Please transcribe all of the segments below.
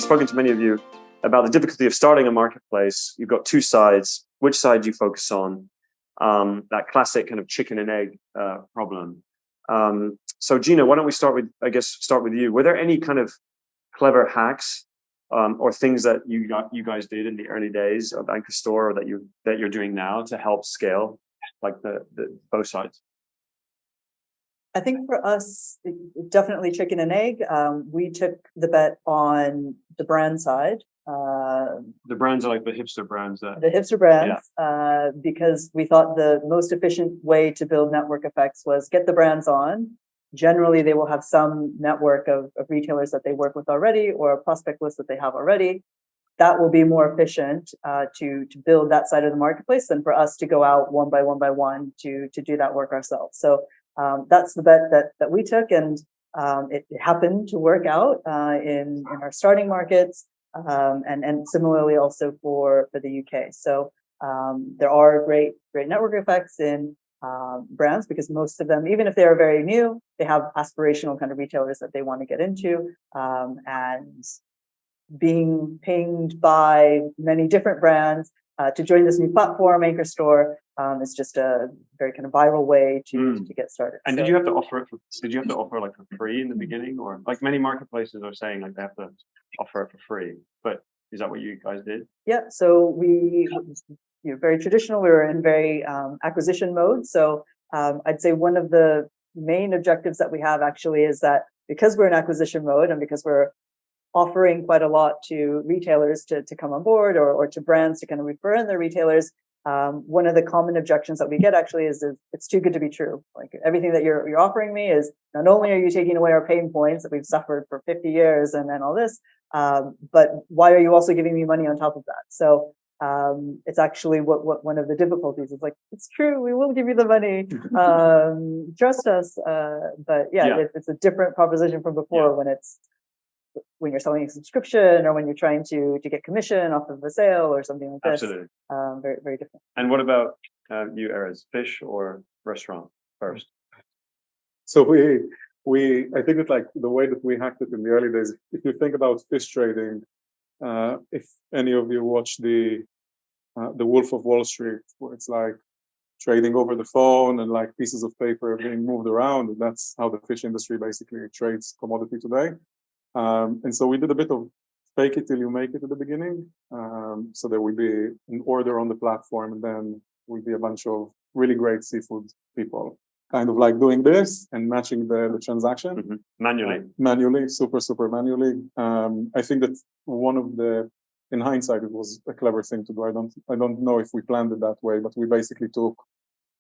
we've spoken to many of you about the difficulty of starting a marketplace. You've got two sides. Which side do you focus on? That classic kind of chicken and egg problem. So Jina, why don't we start with you. Were there any kind of clever hacks or things that you guys did in the early days of Ankorstore, or that you're doing now to help scale, like the both sides? I think for us, definitely chicken and egg. We took the bet on the brand side. The brands are like the hipster brands. The hipster brands, yeah. Because we thought the most efficient way to build network effects was get the brands on. Generally, they will have some network of retailers that they work with already, or a prospect list that they have already. That will be more efficient to build that side of the marketplace than for us to go out one by one to do that work ourselves. So that's the bet that we took, and it happened to work out in our starting markets, and similarly also for the UK. So there are great network effects in brands, because most of them, even if they are very new, they have aspirational kind of retailers that they want to get into, and being pinged by many different brands to join this new platform, Ankorstore, is just a very kind of viral way to get started. And did you have to offer like for free in the beginning, or like many marketplaces are saying like they have to offer it for free? But is that what you guys did? Yeah. So we, very traditional. We were in very acquisition mode. So I'd say one of the main objectives that we have actually is that because we're in acquisition mode and because we're offering quite a lot to retailers to come on board, or to brands to kind of refer in their retailers, one of the common objections that we get actually is it's too good to be true. Like, everything that you're offering me is, not only are you taking away our pain points that we've suffered for 50 years and all this, but why are you also giving me money on top of that? So it's actually what one of the difficulties is. Like, it's true, we will give you the money, trust us, but it's a different proposition from before, when you're selling a subscription, or when you're trying to get commission off of a sale or something like this. Absolutely. Very, very different. And what about you, Erez? Fish or restaurant first? So I think that, like, the way that we hacked it in the early days, if you think about fish trading, if any of you watch the Wolf of Wall Street, where it's like trading over the phone and like pieces of paper being moved around, and that's how the fish industry basically trades commodity today. And so we did a bit of fake it till you make it at the beginning. So there will be an order on the platform, and then will be a bunch of really great seafood people kind of like doing this and matching the transaction manually, super manually. I think that in hindsight, it was a clever thing to do. I don't know if we planned it that way, but we basically took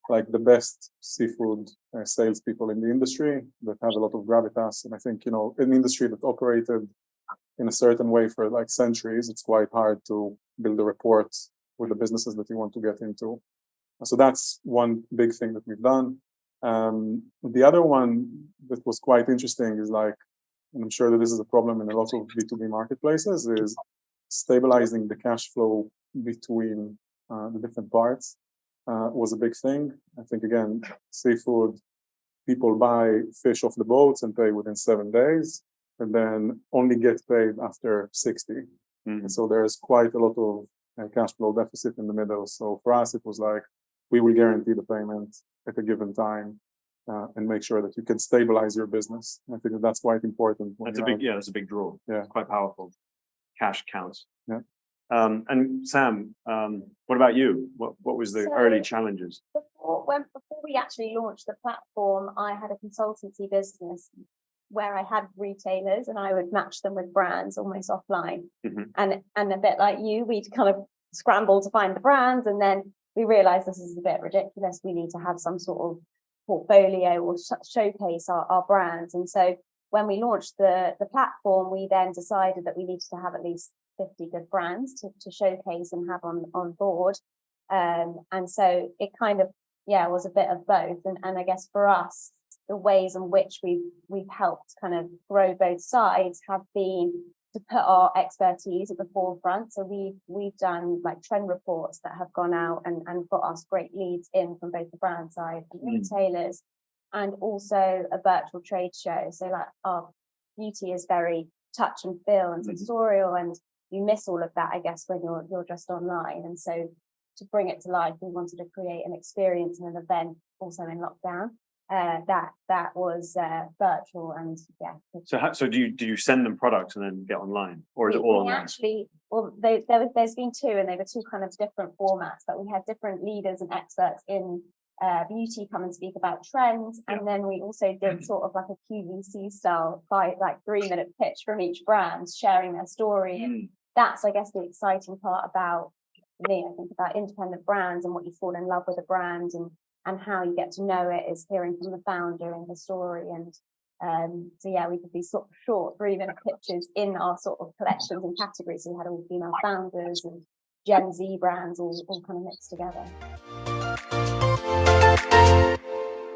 like the best seafood salespeople in the industry that have a lot of gravitas. And I think, an industry that operated in a certain way for like centuries, it's quite hard to build a rapport with the businesses that you want to get into. So that's one big thing that we've done. The other one that was quite interesting is, like, and I'm sure that this is a problem in a lot of B2B marketplaces, is stabilizing the cash flow between the different parts. Was a big thing. I think, again, seafood, people buy fish off the boats and pay within 7 days, and then only get paid after 60. So there's quite a lot of cash flow deficit in the middle. So for us, it was like, we will guarantee the payment at a given time, and make sure that you can stabilize your business. I think that's quite important. That's a big draw. Yeah, it's quite powerful. Cash counts. Yeah. And Sam, what about you? What was the early challenges? Before we actually launched the platform, I had a consultancy business where I had retailers and I would match them with brands almost offline. And a bit like you, we'd kind of scramble to find the brands, and then we realized this is a bit ridiculous. We need to have some sort of portfolio or showcase our brands. And so when we launched the platform, we then decided that we needed to have at least 50 good brands to showcase and have on board. And so it kind of, was a bit of both. And I guess for us, the ways in which we've helped kind of grow both sides have been to put our expertise at the forefront. So we've done like trend reports that have gone out and got us great leads in from both the brand side and retailers, and also a virtual trade show. So like our beauty is very touch and feel and sensorial, and you miss all of that, I guess, when you're just online. And so to bring it to life, we wanted to create an experience and an event also in lockdown. That was virtual, and yeah. So do you send them products and then get online, or is it all online? Actually, well, there's been two, and they were two kind of different formats. But we had different leaders and experts in beauty come and speak about trends, and then we also did sort of like a QVC style, 3-minute pitch from each brand, sharing their story. And that's, I guess, the exciting part about me. I think about independent brands and what you fall in love with a brand, and how you get to know it is hearing from the founder and the story. And so yeah, we did these sort of short 3-minute pitches in our sort of collections and categories. So we had all female founders and Gen Z brands all kind of mixed together.